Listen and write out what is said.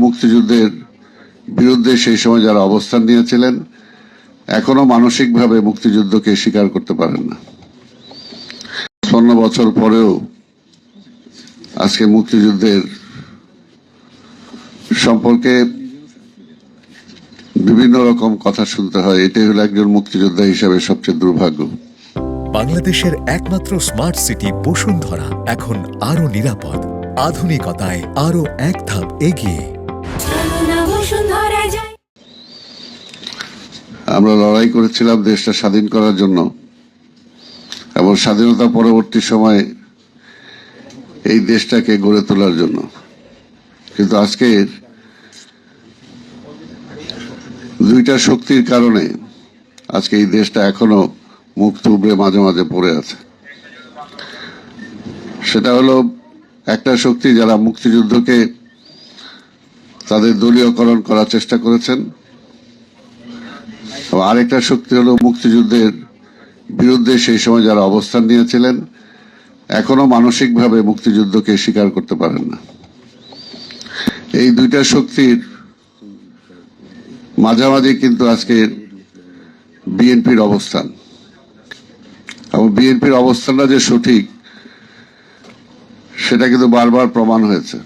মুক্তিযুদ্ধের বিরুদ্ধে সেই সময় যারা অবস্থান নিয়েছিলেন এখনো মানসিকভাবে মুক্তিযুদ্ধকে স্বীকার করতে পারেন না। ৫৫ বছর পরেও আজকে মুক্তিযুদ্ধের সম্পর্কে বিভিন্ন রকম কথা শুনতে হয়। এটাই হলো একজন মুক্তিযোদ্ধা হিসেবে সবচেয়ে দুর্ভাগ্য। বাংলাদেশের একমাত্র স্মার্ট সিটি বসুন্ধরা এখন আরো নিরাপদ, আধুনিকতায় আরো এক ধাপ এগিয়ে। আমরা লড়াই করেছিলাম দেশটা স্বাধীন করার জন্য এবং স্বাধীনতা পরবর্তী সময়ে এই দেশটাকে গড়ে তোলার জন্য, কিন্তু আজকের দুইটা শক্তির কারণে আজকে এই দেশটা এখনো মুখ থুবড়ে মাঝে মাঝে পড়ে আছে। সেটা হলো একটা শক্তি যারা মুক্তিযুদ্ধকে তাদের দলীয়করণ করার চেষ্টা করেছেন, আরেকটা শক্তি হলো মুক্তিযুদ্ধের বিরুদ্ধে সেই সময় যারা অবস্থান নিয়েছিলেন এখনো মানসিকভাবে মুক্তিযুদ্ধকে স্বীকার করতে পারেন না। এই দুইটা শক্তির মাঝামাঝি কিন্তু আজকে বিএনপির অবস্থান, এবং বিএনপির অবস্থানটা যে সঠিক সেটা কিন্তু বারবার প্রমাণ হয়েছে।